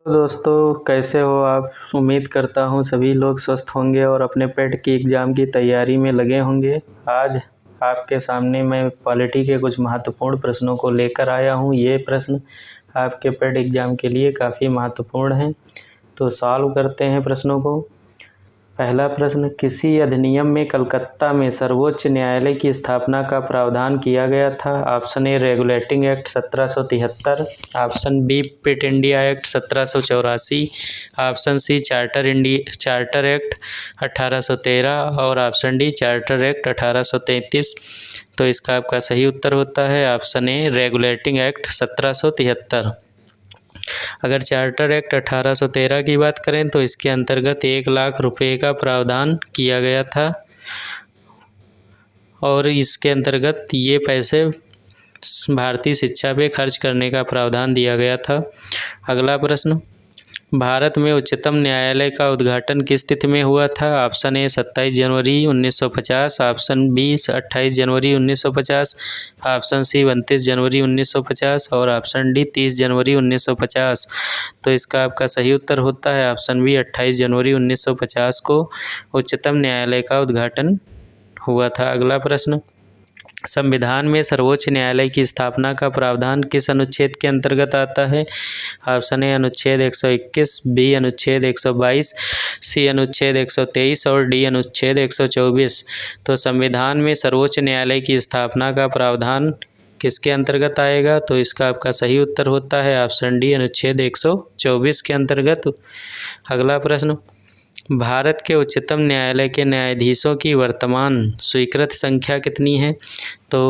तो दोस्तों, कैसे हो आप। उम्मीद करता हूँ सभी लोग स्वस्थ होंगे और अपने पेट की एग्ज़ाम की तैयारी में लगे होंगे। आज आपके सामने मैं पॉलिटी के कुछ महत्वपूर्ण प्रश्नों को लेकर आया हूँ। ये प्रश्न आपके पेट एग्ज़ाम के लिए काफ़ी महत्वपूर्ण हैं। तो सॉल्व करते हैं प्रश्नों को। पहला प्रश्न, किसी अधिनियम में कलकत्ता में सर्वोच्च न्यायालय की स्थापना का प्रावधान किया गया था। Option A regulating act 1773, option B Pitt India act 1784, option C charter act 1813 और ऑप्शन डी चार्टर एक्ट 1833। तो इसका आपका सही उत्तर होता है ऑप्शन ए रेगुलेटिंग एक्ट 1773। अगर चार्टर एक्ट 1813 की बात करें तो इसके अंतर्गत 1,00,000 रुपये का प्रावधान किया गया था और इसके अंतर्गत ये पैसे भारतीय शिक्षा पे खर्च करने का प्रावधान दिया गया था। अगला प्रश्न, भारत में उच्चतम न्यायालय का उद्घाटन किस तिथि में हुआ था। ऑप्शन ए 27 जनवरी 1950, ऑप्शन बी 28 जनवरी 1950, ऑप्शन सी 29 जनवरी 1950 और ऑप्शन डी 30 जनवरी 1950। तो इसका आपका सही उत्तर होता है ऑप्शन बी 28 जनवरी 1950 को उच्चतम न्यायालय का उद्घाटन हुआ था। अगला प्रश्न, संविधान में सर्वोच्च न्यायालय की स्थापना का प्रावधान किस अनुच्छेद के अंतर्गत आता है। ऑप्शन ए अनुच्छेद 121, बी अनुच्छेद 122, सी अनुच्छेद 123 और डी अनुच्छेद 124। तो संविधान में सर्वोच्च न्यायालय की स्थापना का प्रावधान किसके अंतर्गत आएगा। तो इसका आपका सही उत्तर होता है ऑप्शन डी अनुच्छेद 124 के अंतर्गत। अगला प्रश्न, भारत के उच्चतम न्यायालय के न्यायाधीशों की वर्तमान स्वीकृत संख्या कितनी है। तो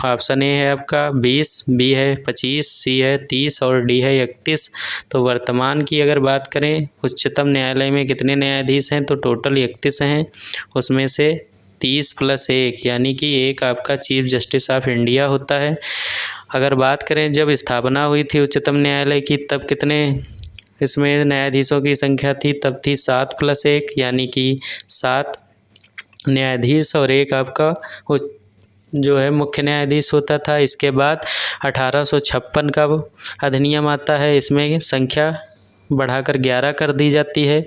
ऑप्शन ए है आपका 20, बी है 25, सी है 30 और डी है 31। तो वर्तमान की अगर बात करें उच्चतम न्यायालय में कितने न्यायाधीश हैं तो टोटल 31 हैं। उसमें से 30 + 1 यानी कि एक आपका चीफ जस्टिस ऑफ इंडिया होता है। अगर बात करें जब स्थापना हुई थी उच्चतम न्यायालय की तब कितने इसमें न्यायाधीशों की संख्या थी, तब थी 7 + 1 यानी कि 7 न्यायाधीश और एक आपका जो है मुख्य न्यायाधीश होता था। इसके बाद 1856 का अधिनियम आता है, इसमें संख्या बढ़ाकर 11 कर दी जाती है।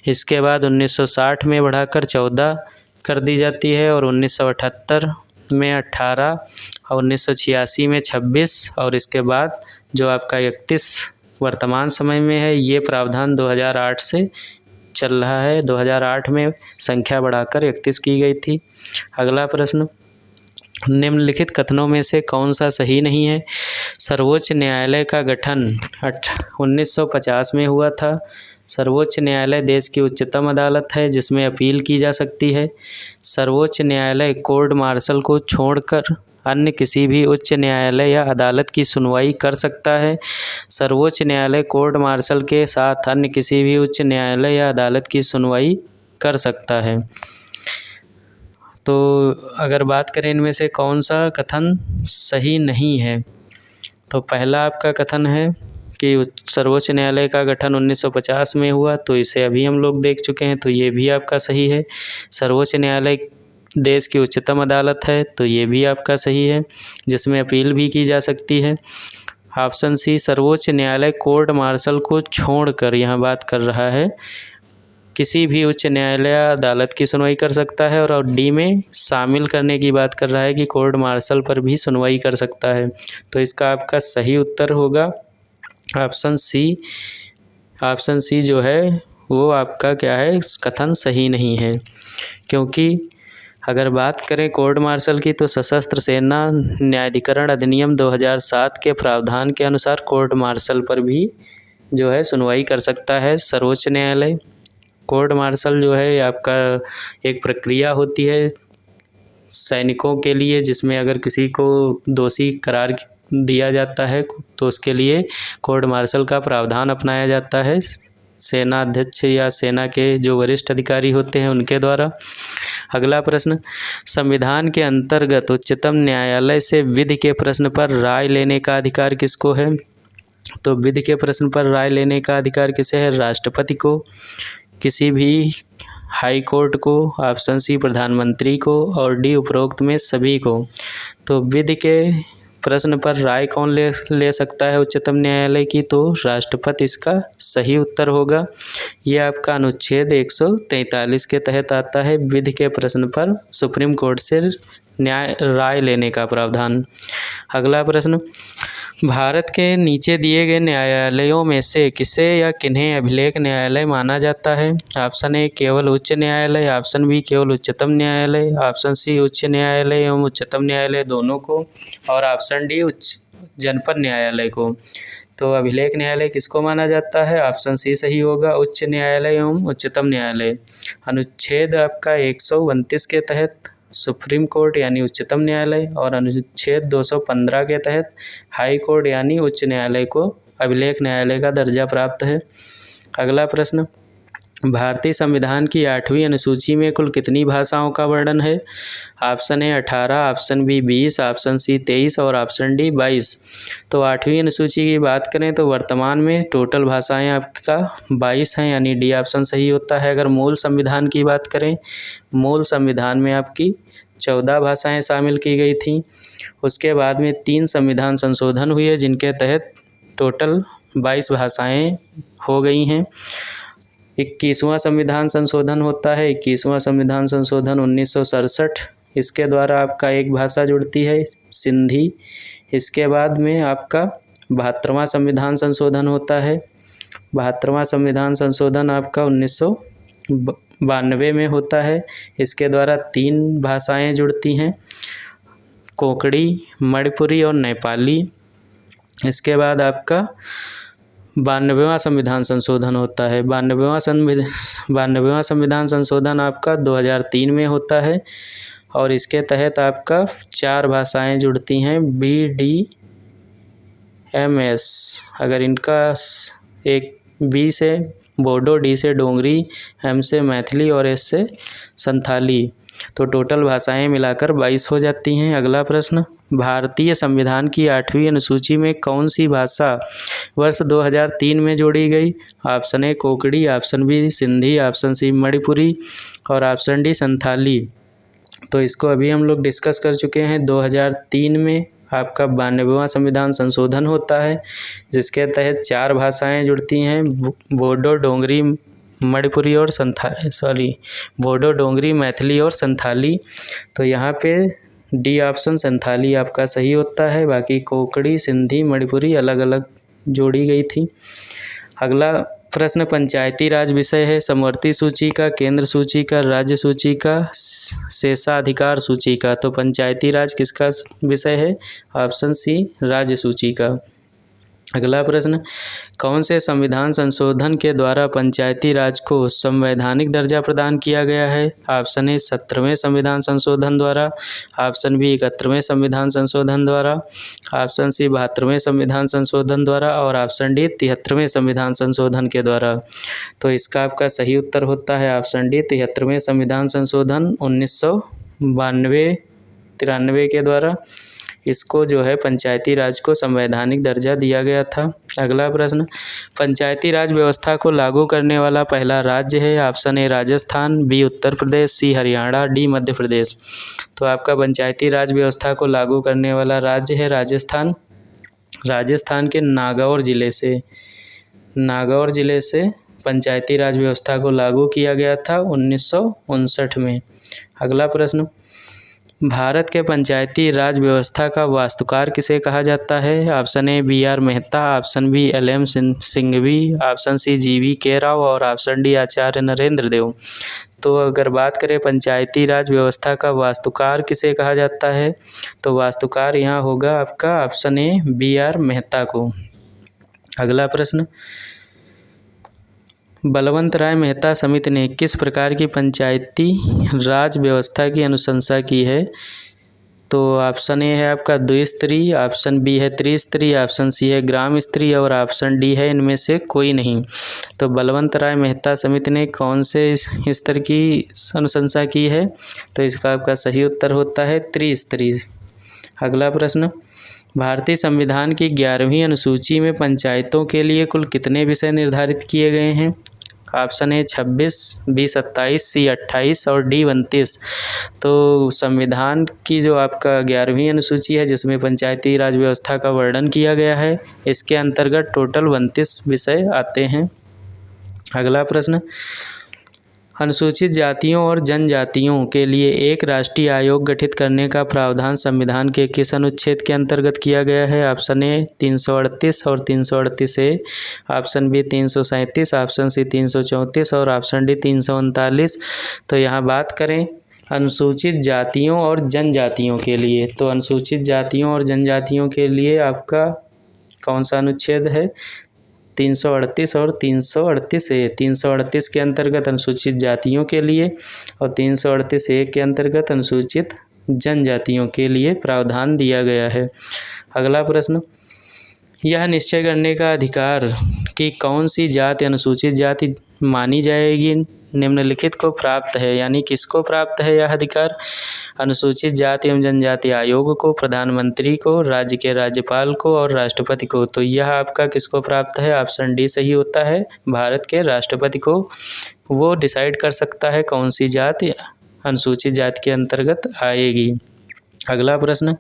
इसके बाद 1960 में बढ़ाकर 14 कर दी जाती है और 1978 में 18 और 1986 में 26 और इसके बाद जो आपका 31 वर्तमान समय में है। ये प्रावधान 2008 से चल रहा है। 2008 में संख्या बढ़ाकर 31 की गई थी। अगला प्रश्न, निम्नलिखित कथनों में से कौन सा सही नहीं है। सर्वोच्च न्यायालय का गठन 1950 में हुआ था। सर्वोच्च न्यायालय देश की उच्चतम अदालत है जिसमें अपील की जा सकती है। सर्वोच्च न्यायालय कोर्ट मार्शल को छोड़कर अन्य किसी भी उच्च न्यायालय या अदालत की सुनवाई कर सकता है। सर्वोच्च न्यायालय कोर्ट मार्शल के साथ अन्य किसी भी उच्च न्यायालय या अदालत की सुनवाई कर सकता है। तो अगर बात करें इनमें से कौन सा कथन सही नहीं है तो पहला आपका कथन है कि सर्वोच्च न्यायालय का गठन 1950 में हुआ, तो इसे अभी हम लोग देख चुके हैं, तो ये भी आपका सही है। सर्वोच्च न्यायालय देश की उच्चतम अदालत है, तो ये भी आपका सही है जिसमें अपील भी की जा सकती है। ऑप्शन सी सर्वोच्च न्यायालय कोर्ट मार्शल को छोड़कर यहाँ बात कर रहा है किसी भी उच्च न्यायालय या अदालत की सुनवाई कर सकता है और डी में शामिल करने की बात कर रहा है कि कोर्ट मार्शल पर भी सुनवाई कर सकता है। तो इसका आपका सही उत्तर होगा ऑप्शन सी। ऑप्शन सी जो है वो आपका क्या है, कथन सही नहीं है, क्योंकि अगर बात करें कोर्ट मार्शल की तो सशस्त्र सेना न्यायाधिकरण अधिनियम 2007 के प्रावधान के अनुसार कोर्ट मार्शल पर भी जो है सुनवाई कर सकता है सर्वोच्च न्यायालय। कोर्ट मार्शल जो है आपका एक प्रक्रिया होती है सैनिकों के लिए, जिसमें अगर किसी को दोषी करार दिया जाता है तो उसके लिए कोर्ट मार्शल का प्रावधान अपनाया जाता है सेना अध्यक्ष या सेना के जो वरिष्ठ अधिकारी होते हैं उनके द्वारा। अगला प्रश्न, संविधान के अंतर्गत उच्चतम न्यायालय से विधि के प्रश्न पर राय लेने का अधिकार किसको है। तो विधि के प्रश्न पर राय लेने का अधिकार किसे है, राष्ट्रपति को, किसी भी हाई कोर्ट को, ऑप्शन सी प्रधानमंत्री को और डी उपरोक्त में सभी को। तो विधि के प्रश्न पर राय कौन ले सकता है उच्चतम न्यायालय की, तो राष्ट्रपति इसका सही उत्तर होगा। यह आपका अनुच्छेद 143 के तहत आता है। विधि के प्रश्न पर सुप्रीम कोर्ट से राय लेने का प्रावधान। अगला प्रश्न, भारत के नीचे दिए गए न्यायालयों में से किसे या किन्हें अभिलेख न्यायालय माना जाता है? ऑप्शन ए केवल उच्च न्यायालय, ऑप्शन बी केवल उच्चतम न्यायालय, ऑप्शन सी उच्च न्यायालय एवं उच्चतम न्यायालय दोनों को, और ऑप्शन डी उच्च जनपद न्यायालय को। तो अभिलेख न्यायालय किसको माना जाता है? ऑप्शन सी सही होगा, उच्च न्यायालय एवं उच्चतम न्यायालय। अनुच्छेद आपका 129 के तहत सुप्रीम कोर्ट यानी उच्चतम न्यायालय और अनुच्छेद 215 के तहत हाई कोर्ट यानी उच्च न्यायालय को अभिलेख न्यायालय का दर्जा प्राप्त है। अगला प्रश्न, भारतीय संविधान की 8वीं अनुसूची में कुल कितनी भाषाओं का वर्णन है? Option A 18, option B 20, option C 23 और ऑप्शन डी 22। तो 8वीं अनुसूची की बात करें तो वर्तमान में टोटल भाषाएं आपका 22 हैं, यानी डी ऑप्शन सही होता है। अगर मूल संविधान की बात करें, मूल संविधान में आपकी 14 भाषाएं शामिल की गई थीं। उसके बाद में 3 संविधान संशोधन हुए जिनके तहत टोटल 22 भाषाएं हो गई हैं। 21वां संविधान संशोधन होता है, 21वां संविधान संशोधन 1967। इसके द्वारा आपका एक भाषा जुड़ती है, सिंधी। इसके बाद में आपका 72वां संविधान संशोधन होता है। 72वां संविधान संशोधन आपका 1992 में होता है। इसके द्वारा 3 भाषाएं जुड़ती हैं, कोंकणी, मणिपुरी और नेपाली। इसके बाद आपका 92वां संविधान संशोधन होता है। 92वां संविधान संशोधन आपका 2003 में होता है और इसके तहत आपका 4 भाषाएं जुड़ती हैं, BDMS। अगर इनका एक बी से बोडो, डी से डोगरी, एम से मैथिली और एस से संथाली। तो टोटल भाषाएं मिलाकर 22 हो जाती हैं। अगला प्रश्न, भारतीय संविधान की 8वीं अनुसूची में कौन सी भाषा वर्ष 2003 में जोड़ी गई? Option A Konkani, option B Sindhi, option C Manipuri और ऑप्शन डी संथाली। तो इसको अभी हम लोग डिस्कस कर चुके हैं। 2003 में आपका 92वां संविधान संशोधन होता है जिसके तहत 4 भाषाएं जुड़ती हैं, बोडो, डोगरी, मणिपुरी और बोडो, डोगरी, मैथिली और संथाली। तो यहाँ पे डी ऑप्शन संथाली आपका सही होता है। बाकी कोंकणी, सिंधी, मणिपुरी अलग अलग जोड़ी गई थी। अगला प्रश्न पंचायती राज विषय है। समवर्ती सूची का, केंद्र सूची का, राज्य सूची का, शेषाधिकार सूची का। तो पंचायती राज किसका विषय है? ऑप्शन सी राज्य सूची का। अगला प्रश्न, कौन से संविधान संशोधन के द्वारा पंचायती राज को संवैधानिक दर्जा प्रदान किया गया है? ऑप्शन ए 17वें संविधान संशोधन द्वारा, ऑप्शन बी 71वें संविधान संशोधन द्वारा, ऑप्शन सी 72वें संविधान संशोधन द्वारा और ऑप्शन डी 73वें संविधान संशोधन के द्वारा। तो इसका आपका सही उत्तर होता है ऑप्शन डी 73वें संविधान संशोधन 1992-93 के द्वारा इसको जो है पंचायती राज को संवैधानिक दर्जा दिया गया था। अगला प्रश्न, पंचायती राज व्यवस्था को लागू करने वाला पहला राज्य है? Option A Rajasthan, B Uttar Pradesh, C Haryana, D Madhya Pradesh. तो आपका पंचायती राज व्यवस्था को लागू करने वाला राज्य है राजस्थान। राजस्थान के नागौर जिले से पंचायती राज व्यवस्था को लागू किया गया था 1959 में। अगला प्रश्न, भारत के पंचायती राज व्यवस्था का वास्तुकार किसे कहा जाता है? Option A BR Mehta, option B LM Singhvi, option C GV K Rao और ऑप्शन डी आचार्य नरेंद्र देव। तो अगर बात करें पंचायती राज व्यवस्था का वास्तुकार किसे कहा जाता है, तो वास्तुकार यहाँ होगा आपका ऑप्शन ए BR मेहता को। अगला प्रश्न, बलवंत राय मेहता समिति ने किस प्रकार की पंचायती राज व्यवस्था की अनुशंसा की है? तो ऑप्शन ए है आपका द्विस्तरीय, ऑप्शन बी है त्रिस्तरीय, ऑप्शन सी है ग्राम स्तरीय और ऑप्शन डी है इनमें से कोई नहीं। तो बलवंत राय मेहता समिति ने कौन से स्तर की अनुशंसा की है? तो इसका आपका सही उत्तर होता है त्रिस्तरीय। अगला प्रश्न, भारतीय संविधान की 11वीं अनुसूची में पंचायतों के लिए कुल कितने विषय निर्धारित किए गए हैं? ऑप्शन ए 26, बी 27, सी 28 और डी 29। तो संविधान की जो आपका 11वीं अनुसूची है जिसमें पंचायती राज व्यवस्था का वर्णन किया गया है, इसके अंतर्गत टोटल 29 विषय आते हैं। अगला प्रश्न, अनुसूचित जातियों और जनजातियों के लिए एक राष्ट्रीय आयोग गठित करने का प्रावधान संविधान के किस अनुच्छेद के अंतर्गत किया गया है? ऑप्शन ए 338 और 338 ए, ऑप्शन बी 337, ऑप्शन सी 334 और ऑप्शन डी 339। तो यहाँ बात करें अनुसूचित जातियों और जनजातियों के लिए, तो अनुसूचित जातियों और जनजातियों के लिए आपका कौन सा अनुच्छेद है? 338 और 338 ए। 338 के अंतर्गत अनुसूचित जातियों के लिए और 338 ए के अंतर्गत अनुसूचित जनजातियों के लिए प्रावधान दिया गया है। अगला प्रश्न, यह निश्चय करने का अधिकार कि कौन सी जाति अनुसूचित जाति मानी जाएगी निम्नलिखित को प्राप्त है, यानी किसको प्राप्त है यह अधिकार? अनुसूचित जाति एवं जनजाति आयोग को, प्रधानमंत्री को, राज्य के राज्यपाल को और राष्ट्रपति को। तो यह आपका किसको प्राप्त है? ऑप्शन डी सही होता है, भारत के राष्ट्रपति को। वो डिसाइड कर सकता है कौन सी जाति अनुसूचित जाति के अंतर्गत आएगी। अगला प्रश्न,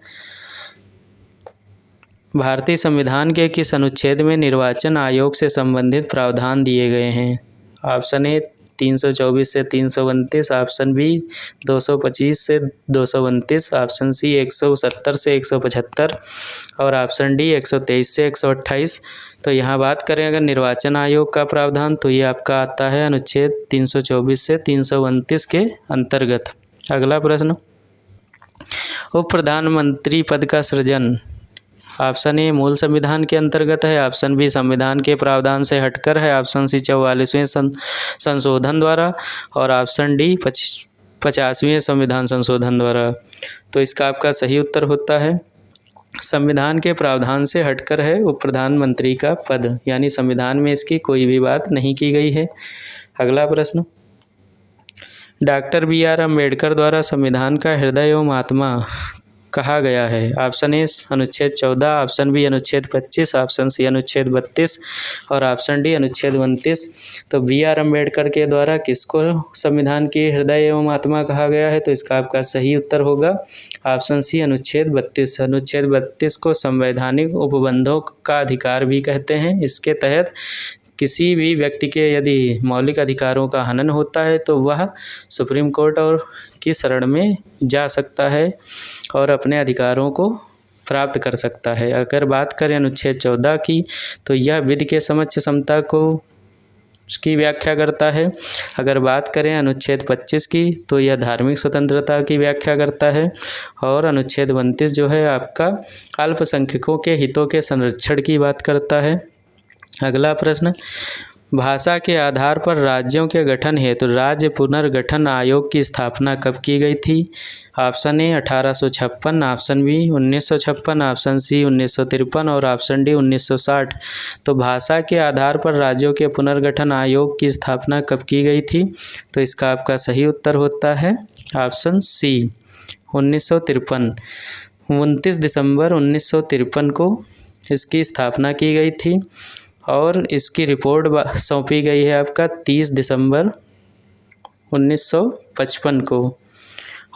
भारतीय संविधान के किस अनुच्छेद में निर्वाचन आयोग से संबंधित प्रावधान दिए गए हैं? ऑप्शन ए 324 से 329, ऑप्शन बी 225 से 229, ऑप्शन सी 170 से 175 और ऑप्शन डी 123 से 128। तो यहाँ बात करें अगर निर्वाचन आयोग का प्रावधान, तो ये आपका आता है अनुच्छेद 324 से 329 के अंतर्गत। अगला प्रश्न, उप प्रधानमंत्री पद का सृजन ऑप्शन ए मूल संविधान के अंतर्गत है, ऑप्शन बी संविधान के प्रावधान से हटकर है, ऑप्शन सी 44वें संशोधन द्वारा और ऑप्शन डी 50वें संविधान संशोधन द्वारा। तो इसका आपका सही उत्तर होता है संविधान के प्रावधान से हटकर है उप प्रधानमंत्री का पद, यानी संविधान में इसकी कोई भी बात नहीं की गई है। अगला प्रश्न, डॉक्टर BR अम्बेडकर द्वारा संविधान का हृदय एवं आत्मा कहा गया है? ऑप्शन ए अनुच्छेद 14, ऑप्शन बी अनुच्छेद 25, ऑप्शन सी अनुच्छेद 32 और ऑप्शन डी अनुच्छेद 29। तो BR अम्बेडकर के द्वारा किसको संविधान की हृदय एवं आत्मा कहा गया है? तो इसका आपका सही उत्तर होगा ऑप्शन सी अनुच्छेद 32। अनुच्छेद 32 को संवैधानिक उपबंधों का अधिकार भी कहते हैं। इसके तहत किसी भी व्यक्ति के यदि मौलिक अधिकारों का हनन होता है तो वह सुप्रीम कोर्ट और की शरण में जा सकता है और अपने अधिकारों को प्राप्त कर सकता है। अगर बात करें अनुच्छेद 14 की, तो यह विधि के समक्ष समता को की व्याख्या करता है। अगर बात करें अनुच्छेद 25 की, तो यह धार्मिक स्वतंत्रता की व्याख्या करता है और अनुच्छेद 29 जो है आपका अल्पसंख्यकों के हितों के संरक्षण की बात करता है। अगला प्रश्न, भाषा के आधार पर राज्यों के गठन हेतु राज्य पुनर्गठन आयोग की स्थापना कब की गई थी? Option A 1856, option B 1956, option C 1953 और ऑप्शन डी 1960। तो भाषा के आधार पर राज्यों के पुनर्गठन आयोग की स्थापना कब की गई थी? तो इसका आपका सही उत्तर होता है ऑप्शन सी 1953। 29 दिसंबर 1953 को इसकी स्थापना की गई थी और इसकी रिपोर्ट सौंपी गई है आपका 30 दिसंबर 1955 को।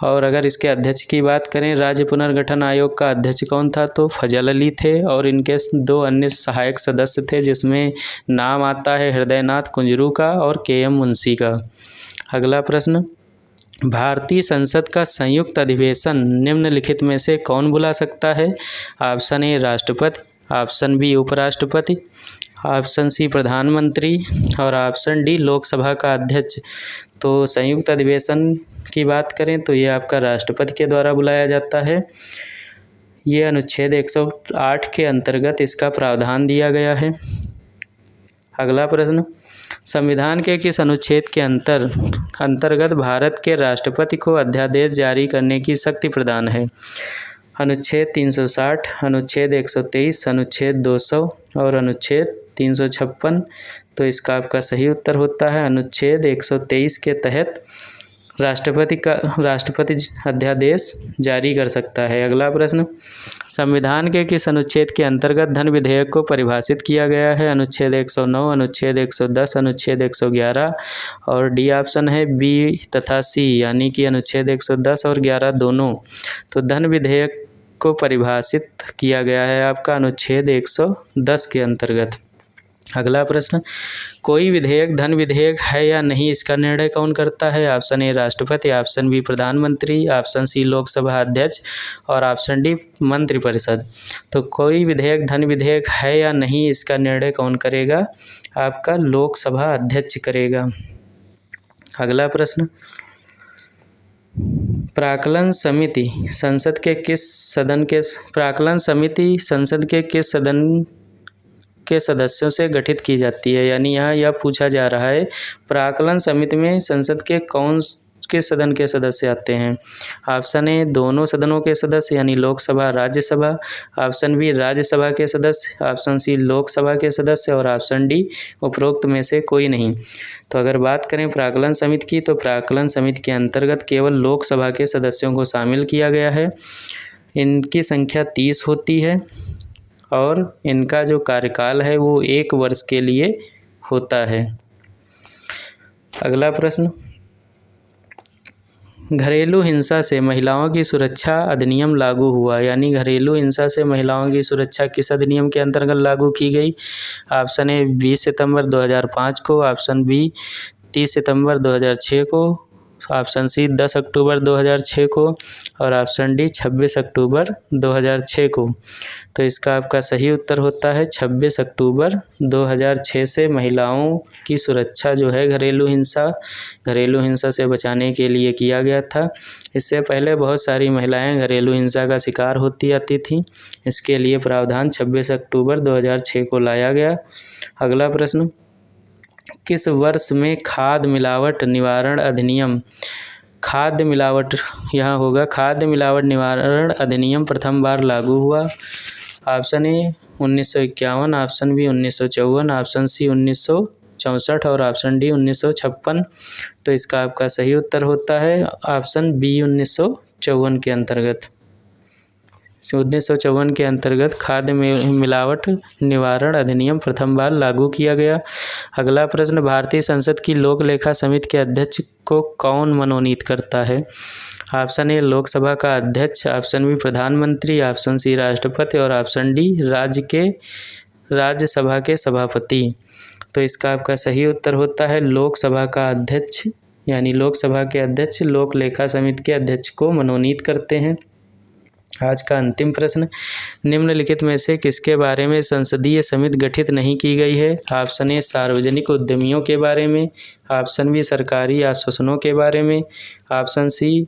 और अगर इसके अध्यक्ष की बात करें, राज्य पुनर्गठन आयोग का अध्यक्ष कौन था? तो फजल अली थे और इनके 2 अन्य सहायक सदस्य थे जिसमें नाम आता है हृदयनाथ कुंजरू का और KM मुंशी का। अगला प्रश्न, भारतीय संसद का संयुक्त अधिवेशन निम्नलिखित में से कौन बुला सकता है? ऑप्शन ए राष्ट्रपति, ऑप्शन बी उपराष्ट्रपति, ऑप्शन सी प्रधानमंत्री और ऑप्शन डी लोकसभा का अध्यक्ष। तो संयुक्त अधिवेशन की बात करें तो ये आपका राष्ट्रपति के द्वारा बुलाया जाता है। ये अनुच्छेद 108 के अंतर्गत इसका प्रावधान दिया गया है। अगला प्रश्न, संविधान के किस अनुच्छेद के अंतर्गत भारत के राष्ट्रपति को अध्यादेश जारी करने की शक्ति प्रदान है? अनुच्छेद 360, अनुच्छेद 123, अनुच्छेद 200 और अनुच्छेद 356। तो इसका आपका सही उत्तर होता है अनुच्छेद 123 के तहत राष्ट्रपति अध्यादेश जारी कर सकता है। अगला प्रश्न, संविधान के किस अनुच्छेद के अंतर्गत धन विधेयक को परिभाषित किया गया है? अनुच्छेद 109, अनुच्छेद 110, अनुच्छेद 111 और डी ऑप्शन है बी तथा सी, यानी कि अनुच्छेद 110 और 11 दोनों। तो धन विधेयक को परिभाषित किया गया है आपका अनुच्छेद 110 के अंतर्गत। अगला प्रश्न, कोई विधेयक धन विधेयक है या नहीं, इसका निर्णय कौन करता है? ऑप्शन ए राष्ट्रपति, ऑप्शन बी प्रधानमंत्री, ऑप्शन सी लोकसभा अध्यक्ष और ऑप्शन डी मंत्रिपरिषद। तो कोई विधेयक धन विधेयक है या नहीं, इसका निर्णय कौन करेगा? आपका लोकसभा अध्यक्ष करेगा। अगला प्रश्न, प्राक्कलन समिति संसद के किस सदन के सदस्यों से गठित की जाती है? यानी यहाँ यह पूछा जा रहा है प्राक्कलन समिति में संसद के किस सदन के सदस्य आते हैं? ऑप्शन ए दोनों सदनों के सदस्य यानी लोकसभा राज्यसभा, ऑप्शन बी राज्यसभा के सदस्य, ऑप्शन सी लोकसभा के सदस्य और ऑप्शन डी उपरोक्त में से कोई नहीं। तो अगर बात करें प्राक्कलन समिति की, तो प्राक्कलन समिति के अंतर्गत केवल लोकसभा के सदस्यों को शामिल किया गया है। इनकी संख्या 30 होती है और इनका जो कार्यकाल है वो 1 वर्ष के लिए होता है। अगला प्रश्न, घरेलू हिंसा से महिलाओं की सुरक्षा अधिनियम लागू हुआ, यानी घरेलू हिंसा से महिलाओं की सुरक्षा किस अधिनियम के अंतर्गत लागू की गई? ऑप्शन ए 20 सितंबर 2005 को, ऑप्शन बी 30 सितंबर 2006 को, ऑप्शन सी 10 अक्टूबर 2006 को और ऑप्शन डी 26 अक्टूबर 2006 को। तो इसका आपका सही उत्तर होता है 26 अक्टूबर 2006 से महिलाओं की सुरक्षा जो है घरेलू हिंसा से बचाने के लिए किया गया था। इससे पहले बहुत सारी महिलाएं घरेलू हिंसा का शिकार होती आती थीं। इसके लिए प्रावधान 26 अक्टूबर 2006 को लाया गया। अगला प्रश्न, किस वर्ष में खाद्य मिलावट निवारण अधिनियम प्रथम बार लागू हुआ? Option A 1951, option B 1954, option C 1964 और ऑप्शन डी 1956। तो इसका आपका सही उत्तर होता है ऑप्शन बी 1954 के अंतर्गत। 1954 के अंतर्गत खाद्य मिलावट निवारण अधिनियम प्रथम बार लागू किया गया। अगला प्रश्न, भारतीय संसद की लोक लेखा समिति के अध्यक्ष को कौन मनोनीत करता है? ऑप्शन ए लोकसभा का अध्यक्ष, ऑप्शन बी प्रधानमंत्री, ऑप्शन सी राष्ट्रपति और ऑप्शन डी राज्यसभा के सभापति। तो इसका आपका सही उत्तर होता है लोकसभा का अध्यक्ष, यानी लोकसभा के अध्यक्ष लोक लेखा समिति के अध्यक्ष को मनोनीत करते हैं। आज का अंतिम प्रश्न, निम्नलिखित में से किसके बारे में संसदीय समिति गठित नहीं की गई है? ऑप्शन ए सार्वजनिक उद्यमियों के बारे में, ऑप्शन बी सरकारी आश्वासनों के बारे में, ऑप्शन सी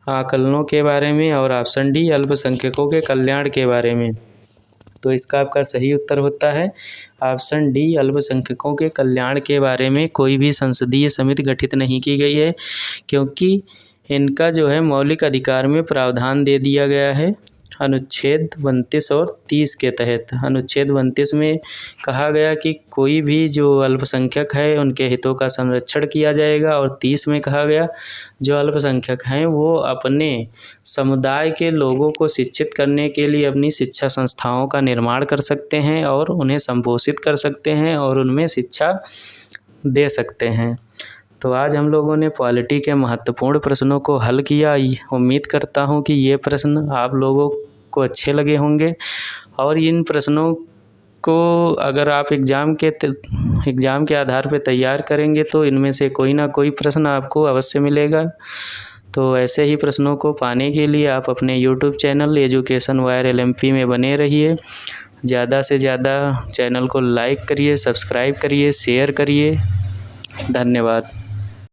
आकलनों के बारे में और ऑप्शन डी अल्पसंख्यकों के कल्याण के बारे में। तो इसका आपका सही उत्तर होता है ऑप्शन डी अल्पसंख्यकों के कल्याण के बारे में कोई भी संसदीय समिति गठित नहीं की गई है, क्योंकि इनका जो है मौलिक अधिकार में प्रावधान दे दिया गया है अनुच्छेद 29 और 30 के तहत। अनुच्छेद 29 में कहा गया कि कोई भी जो अल्पसंख्यक है उनके हितों का संरक्षण किया जाएगा और 30 में कहा गया जो अल्पसंख्यक हैं वो अपने समुदाय के लोगों को शिक्षित करने के लिए अपनी शिक्षा संस्थाओं का निर्माण कर सकते हैं और उन्हें संपोषित कर सकते हैं और उनमें शिक्षा दे सकते हैं। तो आज हम लोगों ने पॉलिटी के महत्वपूर्ण प्रश्नों को हल किया। उम्मीद करता हूँ कि ये प्रश्न आप लोगों को अच्छे लगे होंगे और इन प्रश्नों को अगर आप एग्ज़ाम के आधार पर तैयार करेंगे तो इनमें से कोई ना कोई प्रश्न आपको अवश्य मिलेगा। तो ऐसे ही प्रश्नों को पाने के लिए आप अपने YouTube channel education wire LMP में बने रहिए। ज़्यादा से ज़्यादा चैनल को लाइक करिए, सब्सक्राइब करिए, शेयर करिए। धन्यवाद।